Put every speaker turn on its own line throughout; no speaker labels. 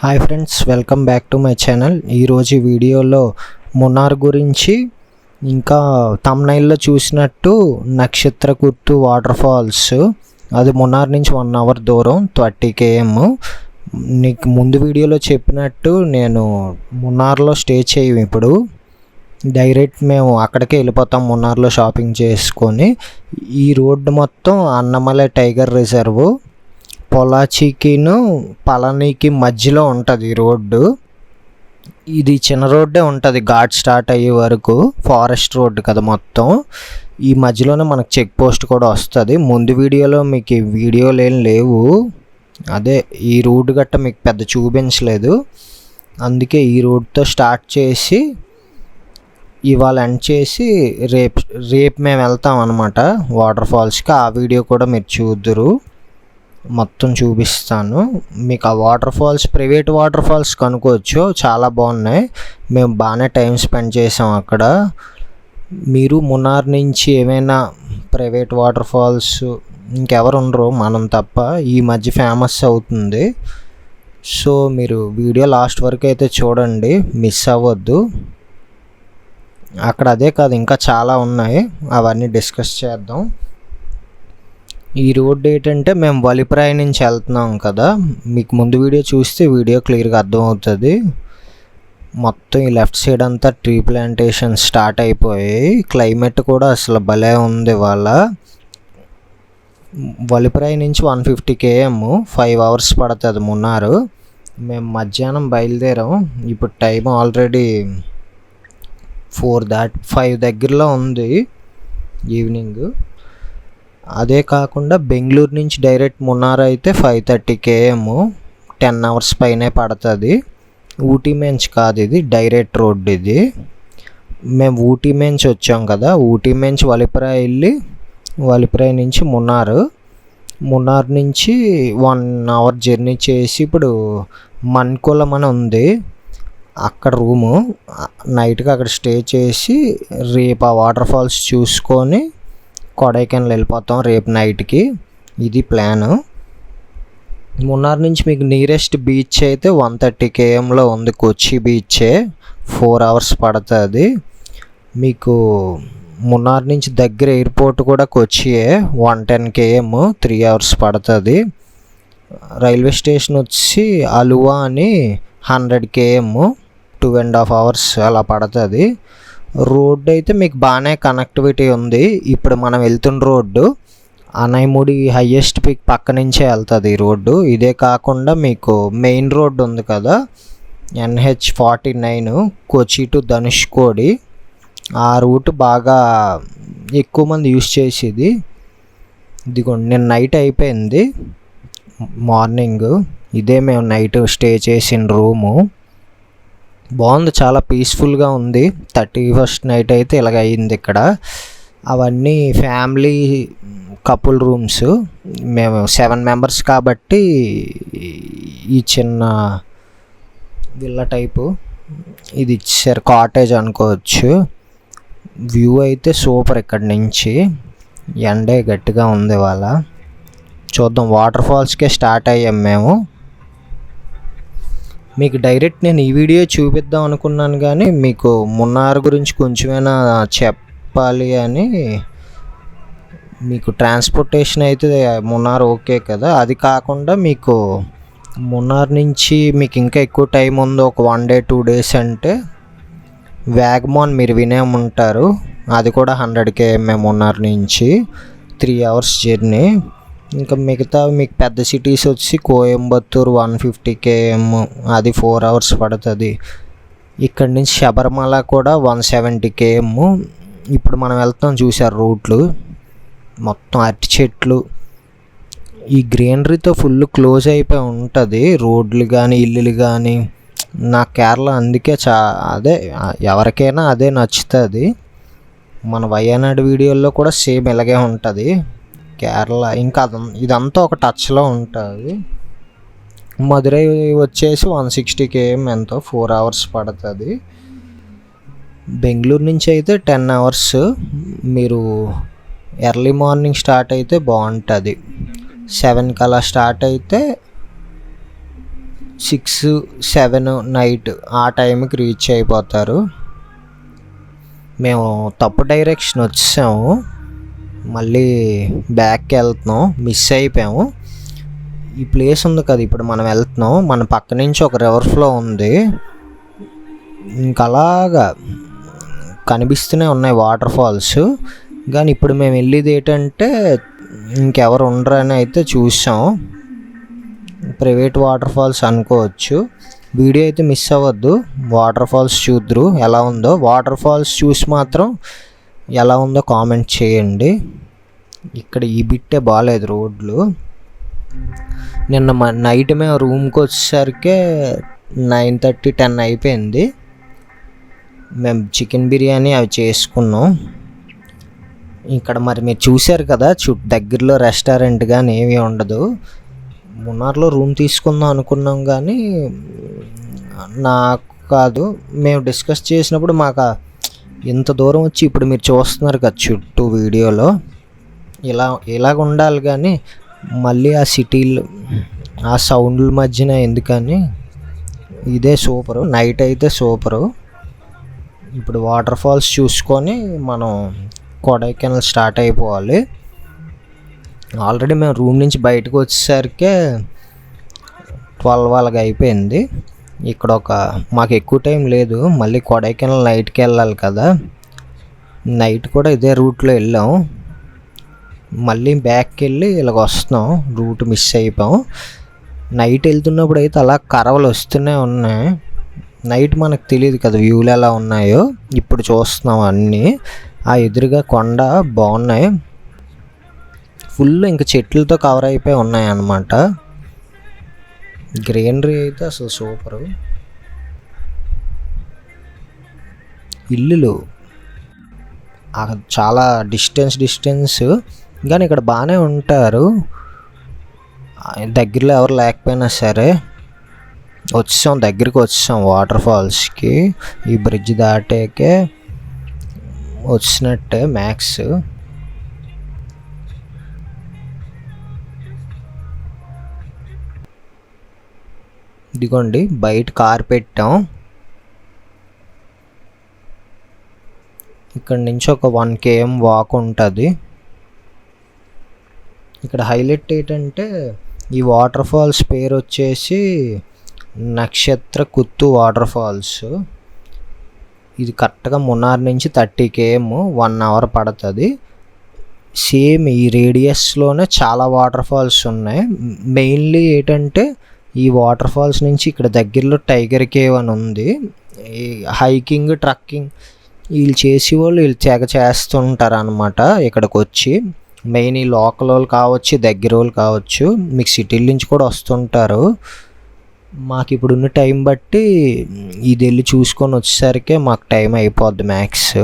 Hi friends, welcome back to my channel. ఈరోజు వీడియోలో మున్నార్ గురించి, ఇంకా థంబ్నెయిల్లో చూసినట్టు నక్షత్రకుర్తి వాటర్ ఫాల్స్, అది మున్నార్ నుంచి 1 అవర్ దూరం, 30 km. నీకు ముందు వీడియోలో చెప్పినట్టు నేను మున్నార్లో స్టే చేయం. ఇప్పుడు డైరెక్ట్ మేము అక్కడికే వెళ్ళిపోతాం మున్నార్లో షాపింగ్ చేసుకొని. ఈ రోడ్డు మొత్తం అన్నమలై టైగర్ రిజర్వ్, పొలాచికిను పళనికి మధ్యలో ఉంటుంది ఈ రోడ్డు. ఇది చిన్న రోడ్డే ఉంటుంది, ఘాట్ స్టార్ట్ అయ్యే వరకు ఫారెస్ట్ రోడ్డు కదా మొత్తం. ఈ మధ్యలోనే మనకు చెక్ పోస్ట్ కూడా వస్తుంది. ముందు వీడియోలో మీకు ఈ వీడియోలు ఏం లేవు, అదే ఈ రోడ్డు గట్ట మీకు పెద్ద చూపించలేదు. అందుకే ఈ రోడ్తో స్టార్ట్ చేసి ఇవాళ ఎండ్ చేసి రేపు మేము వెళ్తాం అన్నమాట వాటర్ ఫాల్స్కి. ఆ వీడియో కూడా మీరు చూద్దురు, మొత్తం చూపిస్తాను మీకు. ఆ waterfalls private waterfalls కనుక్కోవచ్చు, చాలా బాగున్నాయి. మేము బాగానే టైం స్పెండ్ చేసాం అక్కడ. మీరు మున్నార్ నుంచి ఏమైనా ప్రైవేట్ వాటర్ ఫాల్స్ ఇంకెవరు ఉండరు, మనం తప్ప, ఈ మధ్య ఫేమస్ అవుతుంది. సో మీరు వీడియో లాస్ట్ వరకు అయితే చూడండి, మిస్ అవ్వద్దు. అక్కడ అదే కాదు, ఇంకా చాలా ఉన్నాయి, అవన్నీ డిస్కస్ చేద్దాం. ఈ రోడ్ ఏంటంటే మేము వలిప్రాయి నుంచి వెళ్తున్నాం కదా, మీకు ముందు వీడియో చూస్తే వీడియో క్లియర్గా అర్థమవుతుంది. మొత్తం ఈ లెఫ్ట్ సైడ్ అంతా ట్రీ ప్లాంటేషన్ స్టార్ట్ అయిపోయాయి. క్లైమేట్ కూడా అసలు భలే ఉంది ఇవాళ. వలిప్రాయి నుంచి 150 km, 5 hours పడుతుంది మున్నారు. మేము మధ్యాహ్నం బయలుదేరాం. ఇప్పుడు టైం ఆల్రెడీ 5 దగ్గరలో ఉంది ఈవినింగ్. అదే కాకుండా బెంగళూరు నుంచి డైరెక్ట్ మున్నార్ అయితే 530 km, 10 hours పైనే పడుతుంది. ఊటీ మేంచి కాదు, ఇది డైరెక్ట్ రోడ్. ఇది మేము ఊటీ మేంచి వచ్చాం కదా, ఊటీ మేంచి వలిప్రాయి వెళ్ళి వలిప్రాయి నుంచి మున్నార్ నుంచి 1 hour జర్నీ చేసి ఇప్పుడు మన్కులం అని ఉంది అక్కడ రూము. నైట్కి అక్కడ స్టే చేసి రేపు ఆ వాటర్ ఫాల్స్ చూసుకొని కొడైకెనాల్ వెళ్ళిపోతాం రేపు నైట్కి. ఇది ప్లాను. మున్నార్ నుంచి మీకు నియరెస్ట్ బీచ్ అయితే 130 kmలో ఉంది, కొచ్చి బీచే. 4 hours పడుతుంది మీకు. మున్నార్ నుంచి దగ్గర ఎయిర్పోర్ట్ కూడా కొచ్చియే, 110 km, 3 hours పడుతుంది. రైల్వే స్టేషన్ వచ్చి అలువా అని 100 km, 2.5 hours అలా పడుతుంది. రోడ్డు అయితే మీకు బాగానే కనెక్టివిటీ ఉంది. ఇప్పుడు మనం వెళ్తున్న రోడ్డు అనైముడి హయ్యెస్ట్ పీక్ పక్క నుంచే వెళ్తుంది ఈ రోడ్డు. ఇదే కాకుండా మీకు మెయిన్ రోడ్డు ఉంది కదా, NH49 కొచ్చి టు ధనుష్కోడి. ఆ రూట్ బాగా ఎక్కువ మంది యూస్ చేసేది. ఇదిగోండి, నేను నైట్ అయిపోయింది, మార్నింగ్ ఇదే మేము నైట్ స్టే చేసిన రూము. బాగుంది, చాలా పీస్ఫుల్గా ఉంది. 31st నైట్ అయితే ఇలాగ అయ్యింది ఇక్కడ. అవన్నీ ఫ్యామిలీ కపుల్ రూమ్స్. మేము 7 members కాబట్టి ఈ చిన్న విల్లా టైపు ఇది ఇచ్చారు, కాటేజ్ అనుకోవచ్చు. వ్యూ అయితే సూపర్ ఇక్కడ నుంచి. ఎండే గట్టిగా ఉంది ఇవాళ. చూద్దాం, వాటర్ ఫాల్స్కే స్టార్ట్ అయ్యాం మేము. మీకు డైరెక్ట్ నేను ఈ వీడియో చూపిద్దాం అనుకున్నాను, కానీ మీకు మున్నార్ గురించి కొంచెమైనా చెప్పాలి అని. మీకు ట్రాన్స్పోర్టేషన్ అయితే మున్నార్ ఓకే కదా, అది కాకుండా మీకు మున్నార్ నుంచి మీకు ఇంకా ఎక్కువ టైం ఉంది, ఒక 1 day 2 days అంటే వ్యాగమాన్ మీరు వినే ఉంటారు. అది కూడా 100 km మున్నార్ నుంచి, 3 hours జర్నీ. ఇంకా మిగతా మీకు పెద్ద సిటీస్ వచ్చి కోయంబత్తూర్ 150 km, అది 4 hours పడుతుంది. ఇక్కడ నుంచి శబరిమల కూడా 170 km. ఇప్పుడు మనం వెళ్తాం, చూసారు రూట్లు మొత్తం అరటి చెట్లు, ఈ గ్రీనరీతో ఫుల్ క్లోజ్ అయిపోయి ఉంటుంది రోడ్లు కానీ ఇల్లులు కానీ. నా కేరళ అందుకే అదే ఎవరికైనా అదే నచ్చుతుంది. మన వయనాడు వీడియోల్లో కూడా సేమ్ ఇలాగే ఉంటుంది కేరళ. ఇంకా ఇదంతా ఒక టచ్లో ఉంటుంది. మదురై వచ్చేసి 160 km, ఎంతో 4 hours పడుతుంది. బెంగళూరు నుంచి అయితే 10 hours. మీరు ఎర్లీ మార్నింగ్ స్టార్ట్ అయితే బాగుంటుంది. 7 కల్లా స్టార్ట్ అయితే 6-7 నైట్ ఆ టైంకి రీచ్ అయిపోతారు. మేము తప్పు డైరెక్షన్ వచ్చాము, మళ్ళీ బ్యాక్కి వెళ్తున్నాం, మిస్ అయిపోయాము. ఈ ప్లేస్ ఉంది కదా ఇప్పుడు మనం వెళ్తున్నాం, మన పక్క నుంచి ఒక రివర్ ఫ్లో ఉంది, ఇంకలాగా కనిపిస్తూనే ఉన్నాయి వాటర్ ఫాల్స్. కానీ ఇప్పుడు మేము వెళ్ళేది ఏంటంటే ఇంకెవరు ఉండరని అయితే చూసాం, ప్రైవేట్ వాటర్ ఫాల్స్ అనుకోవచ్చు. వీడియో అయితే మిస్ అవ్వద్దు, వాటర్ ఫాల్స్ చూద్దరు ఎలా ఉందో. వాటర్ ఫాల్స్ చూసి మాత్రం ఎలా ఉందో కామెంట్ చేయండి. ఇక్కడ ఈ బిట్టే బాగాలేదు రోడ్లు. నిన్న నైట్ మేము రూమ్కి వచ్చేసరికి 9:30-10 అయిపోయింది. మేము చికెన్ బిర్యానీ అవి చేసుకున్నాం. ఇక్కడ మరి మీరు చూశారు కదా, దగ్గరలో రెస్టారెంట్ కానీ ఏమీ ఉండదు. మున్నార్లో రూమ్ తీసుకుందాం అనుకున్నాం కానీ నాకు కాదు, మేము డిస్కస్ చేసినప్పుడు మాకు ఇంత దూరం వచ్చి ఇప్పుడు మీరు చూస్తున్నారు కదా చుట్టూ వీడియోలో, ఇలాగ ఉండాలి. కానీ మళ్ళీ ఆ సిటీలు ఆ సౌండ్ల మధ్యన ఎందుకని ఇదే సూపరు, నైట్ అయితే సూపరు. ఇప్పుడు వాటర్ ఫాల్స్ చూసుకొని మనం కొడైకెనాల్ స్టార్ట్ అయిపోవాలి. ఆల్రెడీ మేము రూమ్ నుంచి బయటకు వచ్చేసరికి 12 అలాగ అయిపోయింది. ఇక్కడ మాకు ఎక్కువ టైం లేదు, మళ్ళీ కొడైకెనాల్ నైట్కి వెళ్ళాలి కదా. నైట్ కూడా ఇదే రూట్లో వెళ్ళాం, మళ్ళీ బ్యాక్కి వెళ్ళి ఇలాగ వస్తున్నాం, రూట్ మిస్ అయిపోయాం. నైట్ వెళ్తున్నప్పుడు అయితే అలా కరవలు వస్తూనే ఉన్నాయి. నైట్ మనకు తెలియదు కదా వ్యూలు ఎలా ఉన్నాయో, ఇప్పుడు చూస్తున్నాం అన్నీ. ఆ ఎదురుగా కొండ బాగున్నాయి, ఫుల్ ఇంకా చెట్లతో కవర్ అయిపోయి ఉన్నాయి అన్నమాట. గ్రీనరీ అయితే అసలు సూపరు. ఇల్లులు చాలా డిస్టెన్స్, కానీ ఇక్కడ బాగానే ఉంటారు. దగ్గరలో ఎవరు లేకపోయినా సరే దగ్గరికి వచ్చాం వాటర్ ఫాల్స్కి. ఈ బ్రిడ్జ్ దాటాకే వచ్చినట్టే మ్యాక్స్. ఇదిగోండి బయట కార్ పెట్టాం. ఇక్కడ నుంచి ఒక 1 km వాక్ ఉంటుంది. ఇక్కడ హైలైట్ ఏంటంటే ఈ వాటర్ ఫాల్స్ పేరు వచ్చేసి నక్షత్ర కుత్తు వాటర్ ఫాల్స్. ఇది కరెక్ట్గా మున్నార్ నుంచి 30 km, 1 hour పడుతుంది. సేమ్ ఈ రేడియస్లోనే చాలా వాటర్ ఫాల్స్ ఉన్నాయి. మెయిన్లీ ఏంటంటే ఈ వాటర్ ఫాల్స్ నుంచి ఇక్కడ దగ్గరలో టైగర్ కేవ్ అని ఉంది. ఈ హైకింగ్ ట్రక్కింగ్ వీళ్ళు వీళ్ళు చేస్తుంటారు అన్నమాట. ఇక్కడికి వచ్చి మెయిన్ ఈ లోకల్ వాళ్ళు కావచ్చు, దగ్గర వాళ్ళు కావచ్చు, మీకు సిటీల నుంచి కూడా వస్తుంటారు. మాకు ఇప్పుడున్న టైం బట్టి ఇది వెళ్ళి చూసుకొని వచ్చేసరికి మాకు టైం అయిపోద్ది మ్యాక్స్.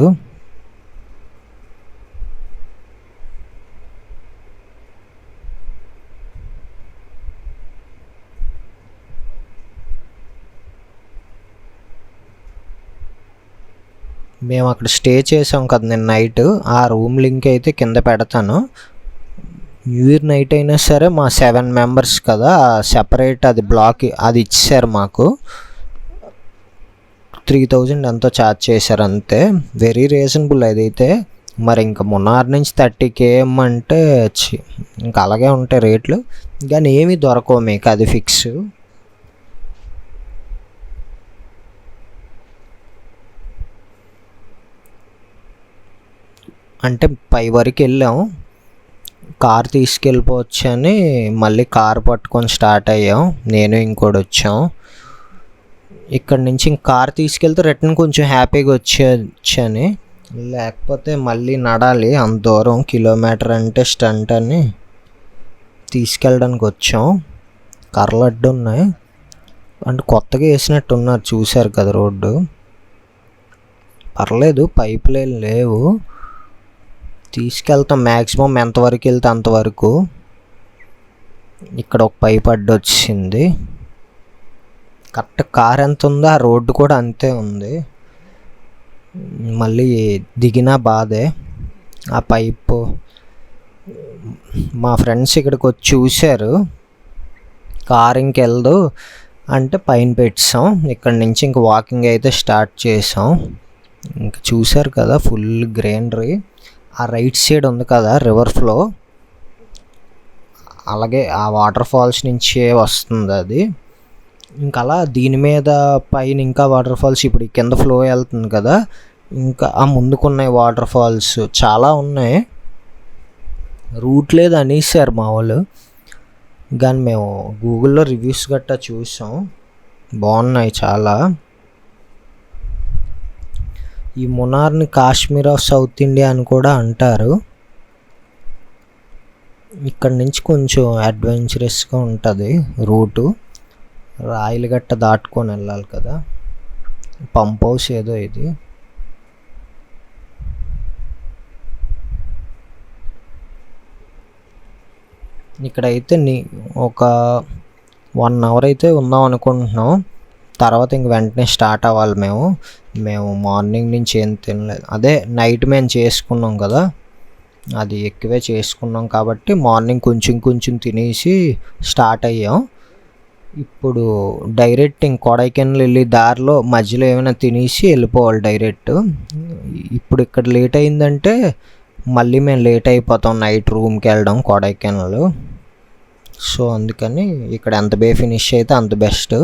మేము అక్కడ స్టే చేసాం కదా నేను నైట్, ఆ రూమ్ లింక్ అయితే కింద పెడతాను. న్యూ ఇయర్ నైట్ అయినా సరే మా 7 members కదా, సెపరేట్ అది బ్లాక్ అది ఇచ్చారు మాకు. 3000 ఎంతో ఛార్జ్ చేశారు అంతే, వెరీ రీజనబుల్ అదైతే. మరి ఇంకా మున్నార్ నుంచి 30 km అంటే ఇంకా అలాగే ఉంటాయి రేట్లు, కానీ ఏమీ దొరకవు మీకు, అది ఫిక్స్. అంటే పై వరకు వెళ్ళాం, కార్ తీసుకెళ్ళిపోవచ్చు అని మళ్ళీ కార్ పట్టుకొని స్టార్ట్ అయ్యాం, నేను ఇంకోటి వచ్చాం. ఇక్కడ నుంచి ఇంక కార్ తీసుకెళ్తే రిటర్న్ కొంచెం హ్యాపీగా వచ్చేయచ్చని, లేకపోతే మళ్ళీ నడాలి అంత దూరం, కిలోమీటర్ అంటే స్టంట్ అని తీసుకెళ్ళడానికి వచ్చాం. కర్రలు అడ్డు ఉన్నాయి, అంటే కొత్తగా వేసినట్టు ఉన్నారు, చూశారు కదా రోడ్డు. పర్లేదు, పైపులు ఏం లేవు, తీసుకెళ్తాం మ్యాక్సిమం ఎంతవరకు వెళ్తే అంతవరకు. ఇక్కడ ఒక పైప్ అడ్డు వచ్చింది, కరెక్ట్ కార్ ఎంత ఉందో ఆ రోడ్డు కూడా అంతే ఉంది. మళ్ళీ దిగినా బాధే ఆ పైపు. మా ఫ్రెండ్స్ ఇక్కడికి వచ్చి చూశారు, కార్ ఇంకెళ్ళదు అంటే పైన పెట్టాం. ఇక్కడ నుంచి ఇంక వాకింగ్ అయితే స్టార్ట్ చేసాం. ఇంకా చూసారు కదా ఫుల్ గ్రీనరీ. ఆ రైట్ సైడ్ ఉంది కదా రివర్ ఫ్లో, అలాగే ఆ వాటర్ ఫాల్స్ నుంచే వస్తుంది అది. ఇంకా అలా దీని మీద పైన ఇంకా వాటర్ ఫాల్స్ ఇప్పుడు కింద ఫ్లో వెళ్తుంది కదా, ఇంకా ఆ ముందుకున్నాయి వాటర్ ఫాల్స్ చాలా ఉన్నాయి. రూట్ లేదు అనేసారు మా వాళ్ళు, కానీ మేము గూగుల్లో రివ్యూస్ గట్టా చూసాం, బాగున్నాయి చాలా. ఈ మున్నార్ని కాశ్మీర్ ఆఫ్ సౌత్ ఇండియా అని కూడా అంటారు. ఇక్కడ నుంచి కొంచెం అడ్వెంచరస్గా ఉంటుంది రూటు. రాయలు గట్ట దాటుకొని వెళ్ళాలి కదా. పంప్ హౌస్ ఏదో ఇది. ఇక్కడైతే ఒక 1 అవర్ అయితే ఉందాం అనుకుంటున్నాం. తర్వాత ఇంక వెంటనే స్టార్ట్ అవ్వాలి. మేము మార్నింగ్ నుంచి ఏం తినలేదు. అదే నైట్ మేము చేసుకున్నాం కదా, అది ఎక్కువే చేసుకున్నాం కాబట్టి మార్నింగ్ కొంచెం తినేసి స్టార్ట్ అయ్యాం. ఇప్పుడు డైరెక్ట్ ఇంక కొడైకెనాల్ వెళ్ళి దారిలో మధ్యలో ఏమైనా తినేసి వెళ్ళిపోవాలి డైరెక్ట్. ఇప్పుడు ఇక్కడ లేట్ అయిందంటే మళ్ళీ మేము లేట్ అయిపోతాం నైట్ రూమ్కి వెళ్ళడం కొడైకెనాల్. సో అందుకని ఇక్కడ ఎంత ఫినిష్ అయితే అంత బెస్ట్.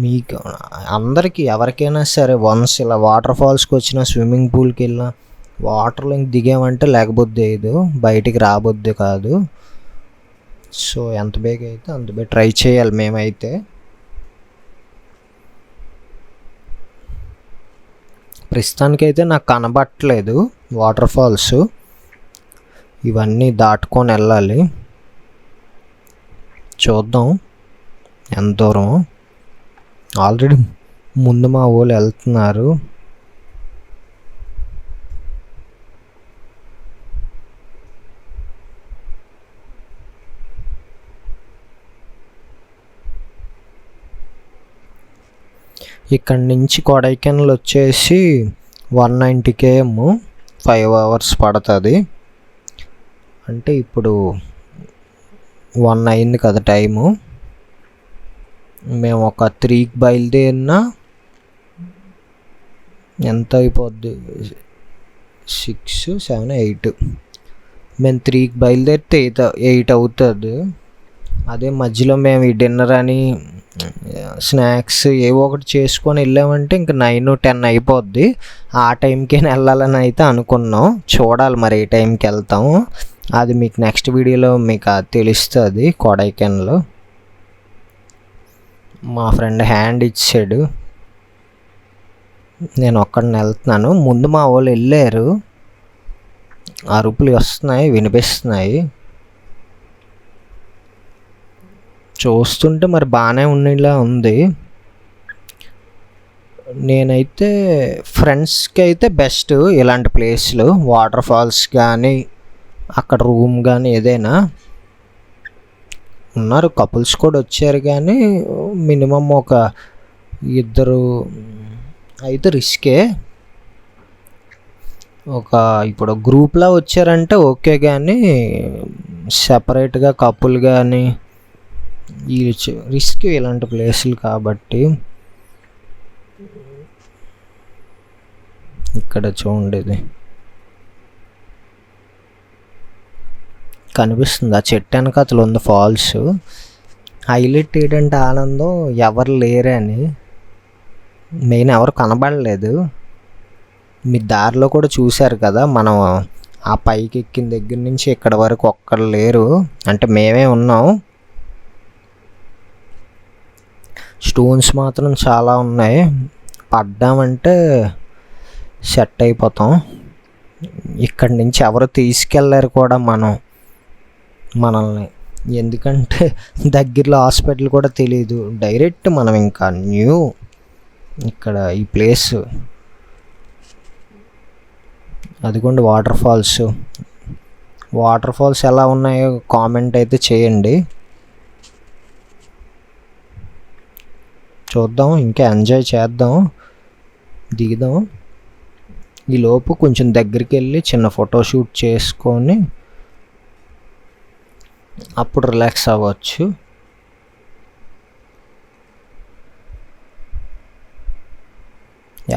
మీకు అందరికీ ఎవరికైనా సరే వన్స్ ఇలా వాటర్ ఫాల్స్కి వచ్చిన, స్విమ్మింగ్ పూల్కి వెళ్ళినా, వాటర్లో ఇంక దిగామంటే లేకపోతే లేదు, బయటికి రాబోద్ది కాదు. సో ఎంత బేగా అయితే అంత బేగా ట్రై చేయాలి మేమైతే. ప్రస్తుతానికైతే నాకు కనబట్టలేదు వాటర్ ఫాల్స్. ఇవన్నీ దాటుకొని వెళ్ళాలి. చూద్దాం ఎంత దూరం. ఆల్రెడీ ముందు మా వాళ్ళు వెళ్తున్నారు. ఇక్కడ నుంచి కొడైకెనాల్ వచ్చేసి 190 km, 5 hours పడుతుంది. అంటే ఇప్పుడు 1 అయింది కదా టైము. మేము ఒక 3కి బయలుదేరినా ఎంత అయిపోద్ది, 6, 7, 8. మేము 3కి బయలుదేరితే 8 అవుతుంది. అదే మధ్యలో మేము ఈ డిన్నర్ అని స్నాక్స్ ఏవో ఒకటి చేసుకొని వెళ్ళామంటే ఇంక 9, 10 అయిపోద్ది. ఆ టైంకి వెళ్ళాలని అయితే అనుకున్నాం. చూడాలి మరి ఏ టైంకి వెళ్తాము. అది మీకు నెక్స్ట్ వీడియోలో మీకు తెలుస్తుంది. కొడైకెనాల్ మా ఫ్రెండ్ హ్యాండ్ ఇచ్చాడు, నేను ఒక్కడిని వెళ్తున్నాను. ముందు మా వాళ్ళు వెళ్ళారు. అరుపులు వస్తున్నాయి, వినిపిస్తున్నాయి. చూస్తుంటే మరి బాగానే ఉండేలా ఉంది. నేనైతే ఫ్రెండ్స్కి అయితే బెస్ట్ ఇలాంటి ప్లేస్లు, వాటర్ ఫాల్స్ కానీ అక్కడ రూమ్ కానీ ఏదైనా. ఉన్నారు కపుల్స్ కూడా వచ్చారు, కానీ మినిమం ఒక 2 అయితే రిస్కే. ఇప్పుడు గ్రూప్లా వచ్చారంటే ఓకే, కానీ సెపరేట్గా కపుల్ కానీ ఈ రిస్క్ ఇలాంటి ప్లేసులు కాబట్టి. ఇక్కడ చూడండి కనిపిస్తుంది, ఆ చెట్టు వెనకాతలు ఉంది ఫాల్స్. హైలైట్ ఏంటంటే ఆనందం ఎవరు లేరని. మెయిన్ ఎవరు కనబడలేదు. మీ దారిలో కూడా చూశారు కదా, మనం ఆ పైకి ఎక్కిన దగ్గర నుంచి ఇక్కడ వరకు ఒక్కరు లేరు. అంటే మేమే ఉన్నాం. స్టోన్స్ మాత్రం చాలా ఉన్నాయి, పడ్డామంటే సెట్ అయిపోతాం. ఇక్కడి నుంచి ఎవరు తీసుకెళ్ళారు కూడా మనల్ని, ఎందుకంటే దగ్గరలో హాస్పిటల్ కూడా తెలియదు. డైరెక్ట్ మనం ఇంకా ఇక్కడ ఈ ప్లేస్. అదిగోండి వాటర్ ఫాల్స్ ఎలా ఉన్నాయో కామెంట్ అయితే చేయండి. చూద్దాం, ఇంకా ఎంజాయ్ చేద్దాం, దిగుదాం. ఈలోపు కొంచెం దగ్గరికి వెళ్ళి చిన్న ఫోటోషూట్ చేసుకొని అప్పుడు రిలాక్స్ అవ్వచ్చు.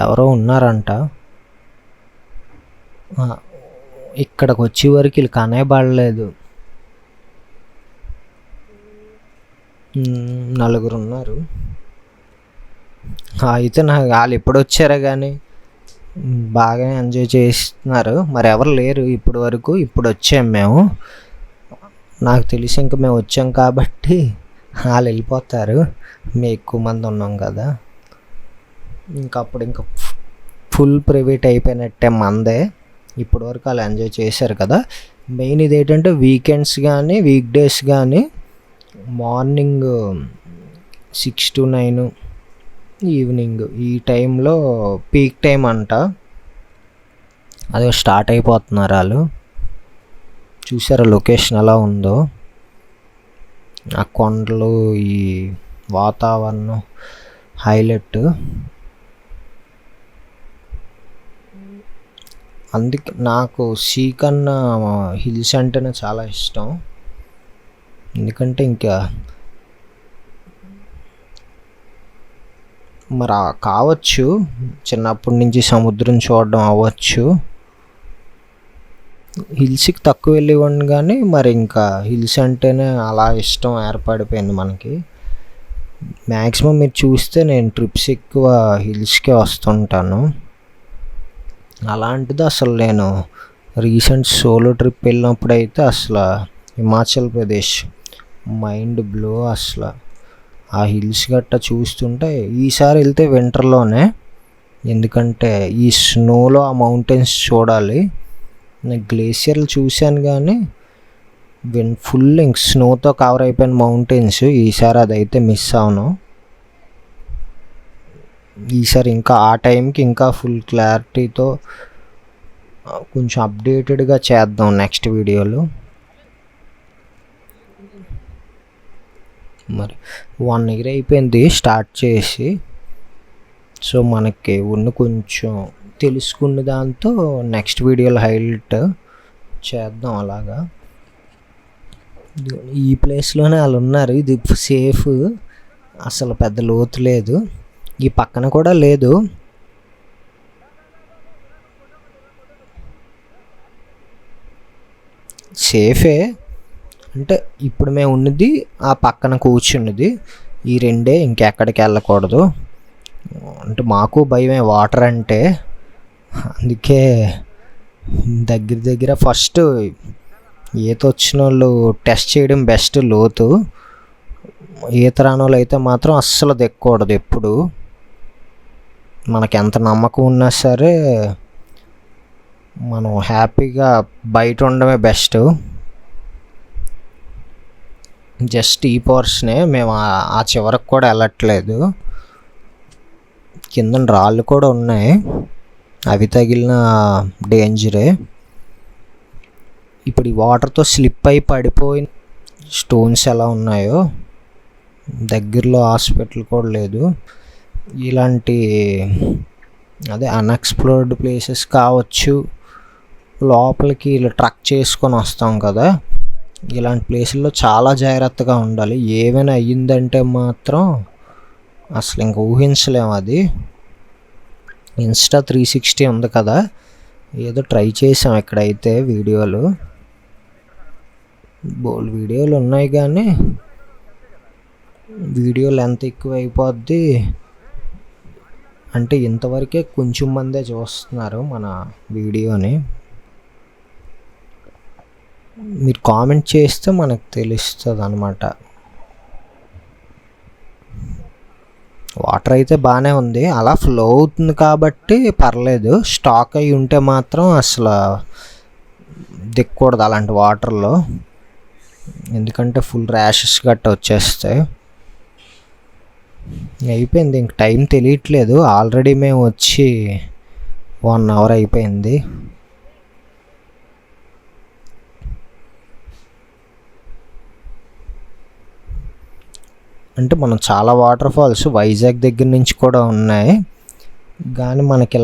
ఎవరో ఉన్నారంట. ఇక్కడికి వచ్చే వరకు వీళ్ళు కనబడలేదు. 4 ఉన్నారు. అయితే నాకు వాళ్ళు ఎప్పుడు వచ్చారో కానీ బాగా ఎంజాయ్ చేస్తున్నారు. మరి ఎవరు లేరు ఇప్పటి వరకు. ఇప్పుడు వచ్చాము మేము. నాకు తెలిసి ఇంకా మేము వచ్చాం కాబట్టి వాళ్ళు వెళ్ళిపోతారు. మేము ఎక్కువ మంది ఉన్నాం కదా. ఇంకా ఫుల్ ప్రైవేట్ అయిపోయినట్టే మందే. ఇప్పటి వరకు వాళ్ళు ఎంజాయ్ చేశారు కదా. మెయిన్ ఇది ఏంటంటే వీకెండ్స్ కానీ వీక్ డేస్ కానీ మార్నింగ్ 6 to 9 ఈవినింగ్ ఈ టైంలో పీక్ టైం అంట. అదే స్టార్ట్ అయిపోతున్నారు వాళ్ళు. చూసారా లొకేషన్ ఎలా ఉందో, ఆ కొండలు, ఈ వాతావరణం హైలైట్. అందుకే నాకు కన్నా హిల్స్ అంటేనే చాలా ఇష్టం. ఎందుకంటే ఇంకా మరి కావచ్చు చిన్నప్పటి నుంచి సముద్రం చూడడం అవ్వచ్చు. హిల్స్కి తక్కువ వెళ్ళేవాడిని కానీ మరి ఇంకా హిల్స్ అంటేనే అలా ఇష్టం ఏర్పడిపోయింది మనకి. మ్యాక్సిమం మీరు చూస్తే నేను ట్రిప్స్ ఎక్కువ హిల్స్కే వస్తుంటాను. అలాంటిది అసలు నేను రీసెంట్ సోలో ట్రిప్ వెళ్ళినప్పుడు అయితే అసలు హిమాచల్ ప్రదేశ్ మైండ్ బ్లో. అసలు ఆ హిల్స్ గట్ట చూస్తుంటే ఈసారి వెళ్తే వింటర్లోనే, ఎందుకంటే ఈ స్నోలో ఆ మౌంటైన్స్ చూడాలి. నేను గ్లేషియర్లు చూశాను కానీ ఫుల్ ఇంక స్నోతో కవర్ అయిపోయిన మౌంటైన్స్. ఈసారి అదైతే మిస్ అవును. ఈసారి ఇంకా ఆ టైంకి ఇంకా ఫుల్ క్లారిటీతో కొంచెం అప్డేటెడ్గా చేద్దాం నెక్స్ట్ వీడియోలో. మరి 1 year అయిపోయింది స్టార్ట్ చేసి. సో మనకి కొంచెం తెలుసుకున్న దాంతో నెక్స్ట్ వీడియోలో హైలైట్ చేద్దాం. అలాగా ఈ ప్లేస్లోనే వాళ్ళు ఉన్నారు. ఇది సేఫ్, అసలు పెద్ద లోతు లేదు. ఈ పక్కన కూడా లేదు. సేఫే అంటే ఇప్పుడు మేము ఉన్నది ఆ పక్కన కూర్చున్నది, ఈ రెండే, ఇంకెక్కడికి వెళ్ళకూడదు. అంటే మాకు భయమే వాటర్ అంటే. అందుకే దగ్గర ఫస్ట్ ఈత వచ్చిన వాళ్ళు టెస్ట్ చేయడం బెస్ట్. లోతు ఈత రాని వాళ్ళు అయితే మాత్రం అస్సలు దిక్కకూడదు ఎప్పుడు. మనకి ఎంత నమ్మకం ఉన్నా సరే మనం హ్యాపీగా బయట ఉండడమే బెస్ట్. జస్ట్ ఈ పోర్షనే, మేము ఆ చివరకు కూడా వెళ్ళట్లేదు. కింద రాళ్ళు కూడా ఉన్నాయి, అవి తగిలిన డేంజరే. ఇప్పుడు ఈ వాటర్తో స్లిప్ అయి పడిపోయిన స్టోన్స్ ఎలా ఉన్నాయో. దగ్గరలో హాస్పిటల్ కూడా లేదు. ఇలాంటి అన్ఎక్స్ప్లోర్డ్ ప్లేసెస్ కావచ్చు, లోపలికి ఇలా ట్రక్ చేసుకొని వస్తాం కదా, ఇలాంటి ప్లేసుల్లో చాలా జాగ్రత్తగా ఉండాలి. ఏమైనా అయ్యిందంటే మాత్రం అసలు ఇంక ఊహించలేము. అది Insta 360 ఉంది కదా, ఏదో ట్రై చేసాం ఇక్కడైతే. వీడియోలు ఉన్నాయి కానీ వీడియో లెంత్ ఎక్కువ అయిపోద్ది. అంటే ఇంతవరకే కొంచెం మందే చూస్తున్నారు మన వీడియోని. మీరు కామెంట్ చేస్తే మనకు తెలుస్తుంది అన్నమాట. వాటర్ అయితే బాగానే ఉంది, అలా ఫ్లో అవుతుంది కాబట్టి పర్లేదు. స్టాక్ అయి ఉంటే మాత్రం అసలు దిక్కకూడదు అలాంటి వాటర్లో, ఎందుకంటే ఫుల్ ర్యాషెస్ గట్ట వచ్చేస్తాయి. అయిపోయింది, ఇంక టైం తెలియట్లేదు. ఆల్రెడీ మేము వచ్చి 1 hour అయిపోయింది. అంటే మనం చాలా వాటర్ ఫాల్స్ వైజాగ్ దగ్గర నుంచి కూడా ఉన్నాయి, కానీ మనకి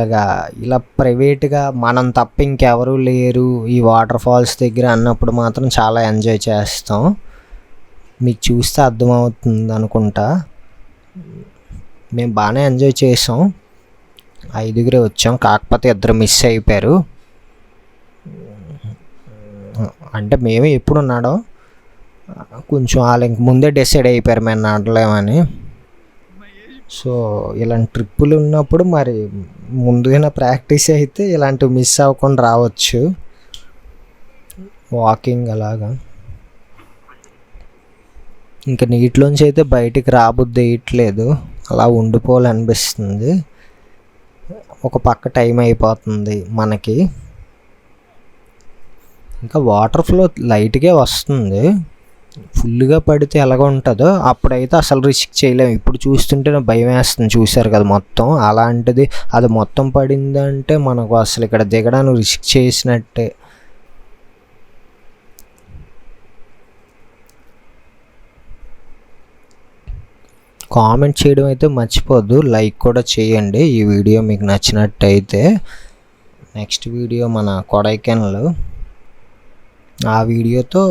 ఇలా ప్రైవేట్గా మనం తప్ప ఇంకెవరూ లేరు ఈ వాటర్ ఫాల్స్ దగ్గర అన్నప్పుడు మాత్రం చాలా ఎంజాయ్ చేస్తాం. మీకు చూస్తే అర్థమవుతుంది అనుకుంటా. మేము బాగానే ఎంజాయ్ చేసాం. 5గురే వచ్చాం, కాకపోతే ఇద్దరు మిస్ అయిపోయారు. అంటే మేమే ఎప్పుడు ఉన్నాడో కొంచెం వాళ్ళు ఇంక ముందే డిసైడ్ అయిపోయారు మేము నడలేమని. సో ఇలాంటి ట్రిప్పులు ఉన్నప్పుడు మరి ముందుగా ప్రాక్టీస్ అయితే ఇలాంటివి మిస్ అవ్వకుండా రావచ్చు. వాకింగ్ అలాగా ఇంకా నీటిలోంచి అయితే బయటికి రాబుద్ది వేయట్లేదు, అలా ఉండిపోవాలనిపిస్తుంది. ఒక పక్క టైం అయిపోతుంది మనకి, ఇంకా వాటర్ ఫ్లో లైట్గా వస్తుంది. ఫుల్గా పడితే ఎలాగ ఉంటుందో అప్పుడైతే అసలు రిస్క్ చేయలేము. ఇప్పుడు చూస్తుంటే భయం వేస్తుంది, చూసారు కదా మొత్తం. అలాంటిది అది మొత్తం పడిందంటే మనకు అసలు ఇక్కడ దిగడానికి రిస్క్ చేసినట్టే. కామెంట్ చేయడం అయితే మర్చిపోద్దు, లైక్ కూడా చేయండి ఈ వీడియో మీకు నచ్చినట్టయితే. నెక్స్ట్ వీడియో మన కొడైకెనాల్, ఆ వీడియోతో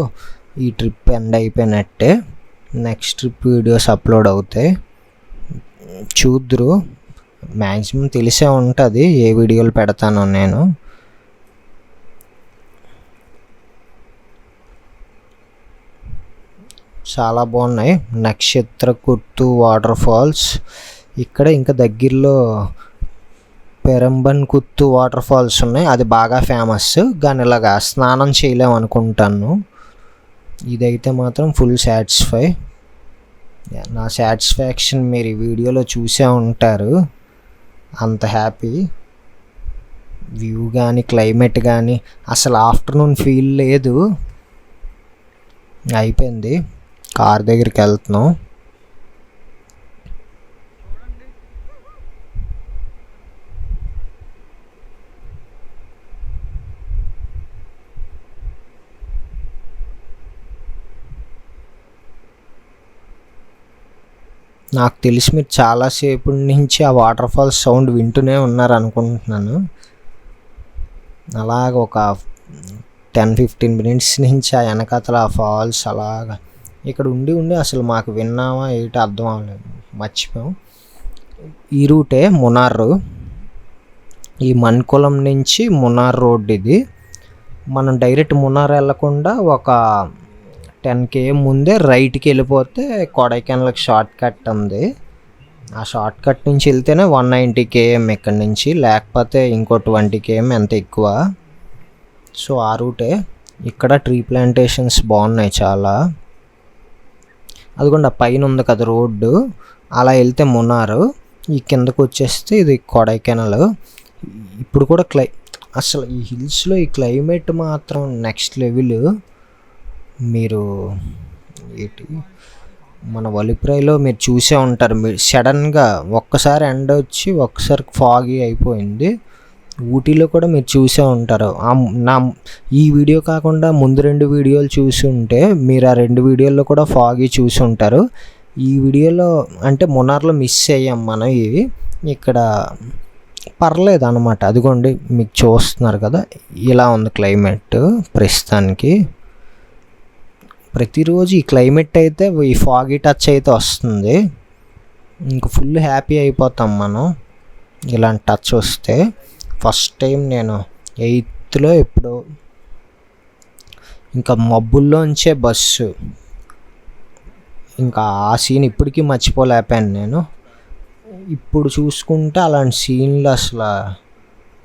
ఈ ట్రిప్ ఎండ్ అయిపోయినట్టే. నెక్స్ట్ ట్రిప్ వీడియోస్ అప్లోడ్ అవుతాయి, చూద్దరు. మ్యాక్సిమం తెలిసే ఉంటుంది ఏ వీడియోలు పెడతానో నేను. చాలా బాగున్నాయి నక్షత్రకుర్తు వాటర్ ఫాల్స్. ఇక్కడ ఇంకా దగ్గరలో పెరంబన్కుత్తు వాటర్ ఫాల్స్ ఉన్నాయి, అది బాగా ఫేమస్. కానీ ఇలాగా స్నానం చేయలేము అనుకుంటాను. ఇదైతే మాత్రం ఫుల్ సాటిస్ఫై. నా సాటిస్ఫాక్షన్ మీరు ఈ వీడియోలో చూసే ఉంటారు. అంత హ్యాపీ వ్యూ కానీ క్లైమేట్ కానీ అసలు ఆఫ్టర్నూన్ ఫీల్ లేదు. అయిపోయింది, కార్ దగ్గరికి వెళ్తున్నాం. నాకు తెలిసి మీరు చాలాసేపు నుంచి ఆ వాటర్ ఫాల్స్ సౌండ్ వింటూనే ఉన్నారు అనుకుంటున్నాను. అలాగ ఒక 10-15 మినిట్స్ నుంచి ఆ వెనకాతల ఆ ఫాల్స్ అలాగా ఇక్కడ ఉండి అసలు మాకు విన్నామా ఏంటి అర్థం అవ్వలేదు, మర్చిపోయాం. ఈ రూటే మున్నార్, ఈ మన్కులం నుంచి మున్నార్ రోడ్ ఇది. మనం డైరెక్ట్ మున్నార్ వెళ్ళకుండా ఒక 10 km ముందే రైట్కి వెళ్ళిపోతే కొడైకెనాల్కి షార్ట్ కట్ ఉంది. ఆ షార్ట్ కట్ నుంచి వెళ్తేనే 190 km ఇక్కడి నుంచి, లేకపోతే ఇంకో 20 km ఎంత ఎక్కువ. సో ఆ రూటే. ఇక్కడ ట్రీ ప్లాంటేషన్స్ బాగున్నాయి చాలా. అదిగోండి పైన ఉంది కదా రోడ్డు, అలా వెళ్తే మున్నార్, ఈ కిందకు వచ్చేస్తే ఇది కొడైకెనాల్. ఇప్పుడు కూడా అసలు ఈ హిల్స్లో ఈ క్లైమేట్ మాత్రం నెక్స్ట్ లెవెల్. మీరు మన వలిప్రాయిలో మీరు చూసే ఉంటారు, మీరు సడన్గా ఒక్కసారి ఎండ వచ్చి ఒక్కసారి ఫాగీ అయిపోయింది. ఊటీలో కూడా మీరు చూసే ఉంటారు. ఈ వీడియో కాకుండా ముందు 2 వీడియోలు చూసి ఉంటే మీరు ఆ 2 వీడియోల్లో కూడా ఫాగీ చూసి ఉంటారు. ఈ వీడియోలో అంటే మున్నార్లో మిస్ అయ్యాం మనం. ఇవి ఇక్కడ పర్లేదు అనమాట. అదిగోండి మీకు చూస్తున్నారు కదా, ఇలా ఉంది క్లైమేట్ ప్రస్తుతానికి. ప్రతిరోజు ఈ క్లైమేట్ అయితే ఈ ఫాగీ టచ్ అయితే వస్తుంది. ఇంక ఫుల్ హ్యాపీ అయిపోతాం మనం ఇలాంటి టచ్ వస్తే. ఫస్ట్ టైం నేను 8th ఎప్పుడో ఇంకా మబ్బుల్లోంచే బస్సు, ఇంకా ఆ సీన్ ఇప్పటికీ మర్చిపోలేకపోయాను నేను. ఇప్పుడు చూసుకుంటే అలాంటి సీన్లు అసలు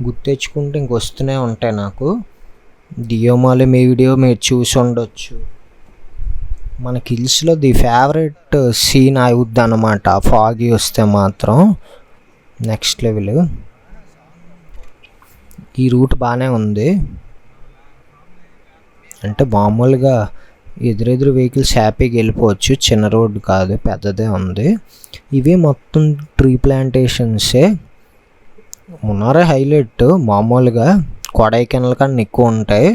గుర్తెచ్చుకుంటే ఇంక వస్తూనే ఉంటాయి నాకు. డియోమాలి మీ వీడియో మీరు చూసి ఉండొచ్చు. మనకి హిల్స్లో ది ఫేవరెట్ సీన్ అవుద్ది అన్నమాట ఫాగీ వస్తే మాత్రం నెక్స్ట్ లెవెల్. ఈ రూట్ బాగానే ఉంది, అంటే మామూలుగా ఎదురెదురు వెహికల్స్ హ్యాపీగా వెళ్ళిపోవచ్చు. చిన్న రోడ్డు కాదు, పెద్దదే ఉంది. ఇవి మొత్తం ట్రీ ప్లాంటేషన్సే. మున్నారే హైలైట్. మామూలుగా కొడైకెనాల్ కన్నా ఎక్కువ ఉంటాయి,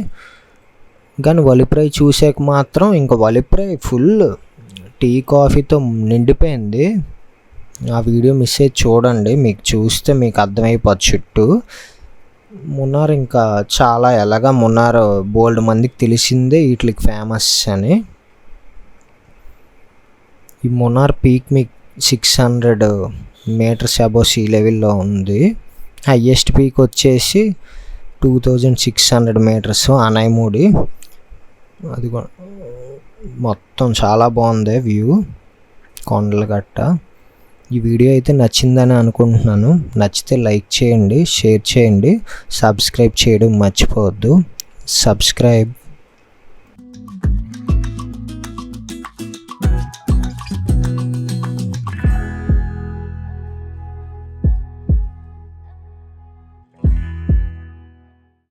కానీ వలిప్రాయి చూసాక మాత్రం ఇంకా వలిప్రాయి ఫుల్ టీ కాఫీతో నిండిపోయింది. ఆ వీడియో మిస్ అయ్యి చూడండి, మీకు చూస్తే మీకు అర్థమైపోద్ది చుట్టూ. మున్నార్ ఇంకా చాలా ఎలాగా మున్నార్ బోల్డ్ మందికి తెలిసిందే వీటికి ఫేమస్ అని. ఈ మున్నార్ పీక్ మీకు 600 meters అబోవ్ సీ లెవెల్లో ఉంది. హయ్యెస్ట్ పీక్ వచ్చేసి 2600 మీటర్స్ అనైముడి. అది మొత్తం చాలా బాగుంది వ్యూ, కొండలు గట్ట. ఈ వీడియో అయితే నచ్చిందని అనుకుంటున్నాను. నచ్చితే లైక్ చేయండి, షేర్ చేయండి, సబ్స్క్రైబ్ చేయడం మర్చిపోవద్దు. సబ్స్క్రైబ్.